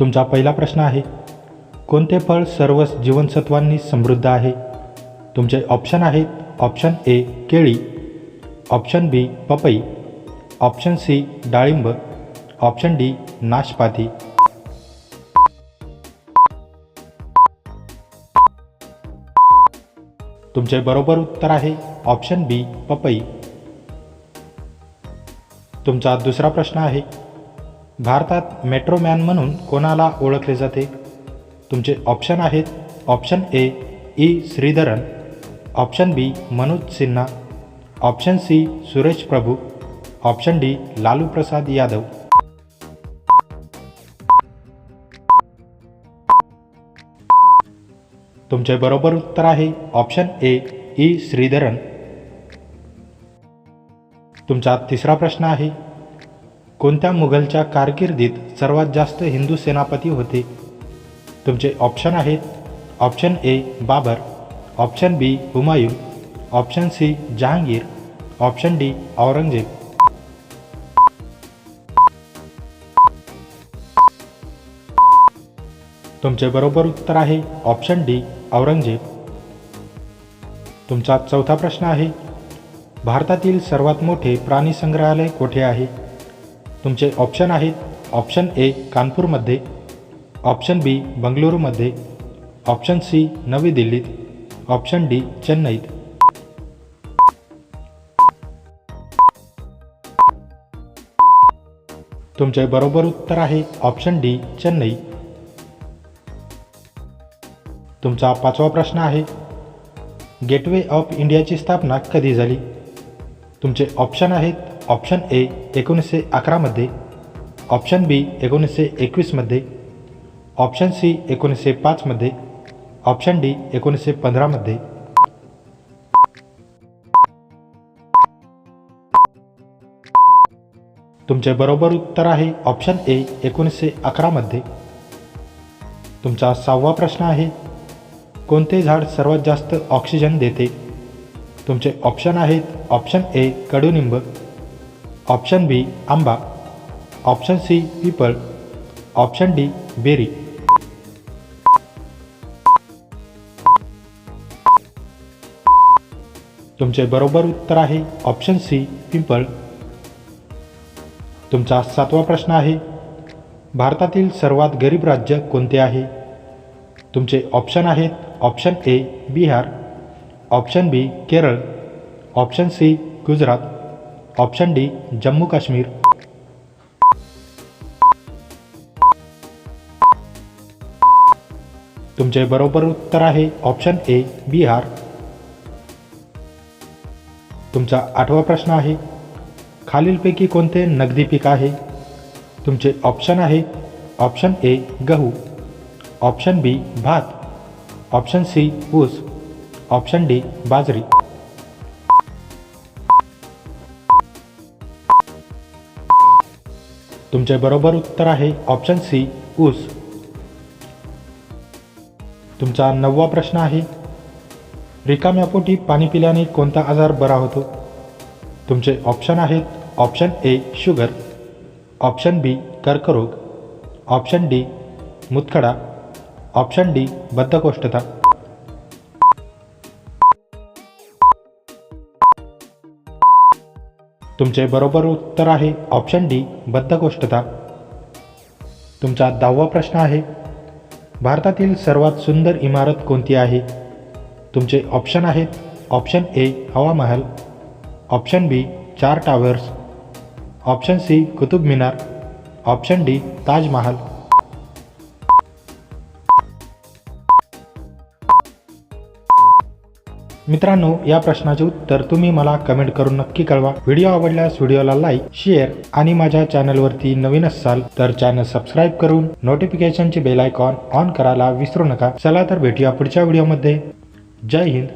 तुमचा पहिला प्रश्न आहे, कोणते फळ सर्व जीवनसत्वांनी समृद्ध आहे? तुमचे ऑप्शन आहेत, ऑप्शन ए केळी, ऑप्शन बी पपई, ऑप्शन सी डाळिंब, ऑप्शन डी नाशपाती. तुमचे बरोबर उत्तर आहे ऑप्शन बी पपई. तुमचा दुसरा प्रश्न आहे, भारतात मेट्रोमॅन म्हणून कोणाला ओळखले जाते? तुमचे ऑप्शन आहेत, option A Sreedharan, option B Manoj Sinha, option C Suresh Prabhu, option D Lalu Prasad Yadav. तुमचे बरोबर उत्तर आहे ऑप्शन ए श्रीधरन. तुमचा तिसरा प्रश्न आहे, कोणत्या मुघलच्या कारकिर्दीत सर्वात जास्त हिंदू सेनापती होते? तुमचे ऑप्शन आहेत, option A Babur, option B Humayun, option C Jahangir, option D Aurangzeb. तुमचे बरोबर उत्तर आहे ऑप्शन डी औरंगजेब. तुमचा चौथा प्रश्न आहे, भारतातील सर्वात मोठे प्राणी संग्रहालय कोठे आहे? तुमचे ऑप्शन आहेत, ऑप्शन ए कानपूरमध्ये, ऑप्शन बी बंगळुरूमध्ये, ऑप्शन सी नवी दिल्लीत, ऑप्शन डी चेन्नईत. तुमचे बरोबर उत्तर आहे ऑप्शन डी चेन्नई. तुमचा पाचवा प्रश्न आहे, गेटवे ऑफ इंडियाची स्थापना कधी झाली? तुमचे ऑप्शन आहेत, ऑप्शन ए 1911 मध्ये, ऑप्शन बी 1921 मध्ये, ऑप्शन सी 1905 मध्ये, ऑप्शन डी 1915 मध्ये. तुमचे बरोबर उत्तर आहे ऑप्शन ए 1911 मध्ये. तुमचा सहावा प्रश्न आहे, कोणते झाड सर्वात जास्त ऑक्सिजन देते? तुमचे ऑप्शन आहेत, ऑप्शन ए कडुनिंब, ऑप्शन बी आंबा, ऑप्शन सी पिपळ, ऑप्शन डी बेरी. तुमचे बरोबर उत्तर आहे ऑप्शन सी पिंपळ. तुमचा सातवा प्रश्न आहे, भारतातील सर्वात गरीब राज्य कोणते आहे? तुमचे ऑप्शन आहेत, option A Bihar, option B Kerala, option C Gujarat, option D Jammu Kashmir. तुमचे बरोबर उत्तर आहे ऑप्शन ए बिहार. तुमचा आठवा प्रश्न आहे, खालीलपैकी कोणते नगदी पीक आहे? तुमचे ऑप्शन आहे, ऑप्शन ए गहू, ऑप्शन बी भात, ऑप्शन सी ऊस, ऑप्शन डी बाजरी. तुमचे बरोबर उत्तर आहे ऑप्शन सी ऊस. तुमचा नववा प्रश्न आहे, रिकाम्या पोटी पाणी पिल्याने कोणता आजार बरा होतो? तुमचे ऑप्शन आहेत, ऑप्शन ए शुगर, ऑप्शन बी कर्करोग, ऑप्शन डी मुतखडा, ऑप्शन डी बद्धकोष्ठता. तुमचे बरोबर उत्तर आहे ऑप्शन डी बद्धकोष्ठता. तुमचा 10वा प्रश्न आहे, भारतातील सर्वात सुंदर इमारत कोणती आहे? तुमचे ऑप्शन आहेत, ऑप्शन ए हवा महल, ऑप्शन बी 4 towers, option C Qutub Minar, option D Taj Mahal. मित्रांनो, या प्रश्नाचे उत्तर तुम्ही मला कमेंट करून नक्की कळवा. व्हिडिओ आवडल्यास व्हिडिओला लाईक, शेअर आणि माझ्या चॅनलवरती नवीन असाल तर चॅनल सबस्क्राईब करून नोटिफिकेशनची बेल आयकॉन ऑन करायला विसरू नका. चला तर भेटूया पुढच्या व्हिडिओमध्ये. जय हिंद.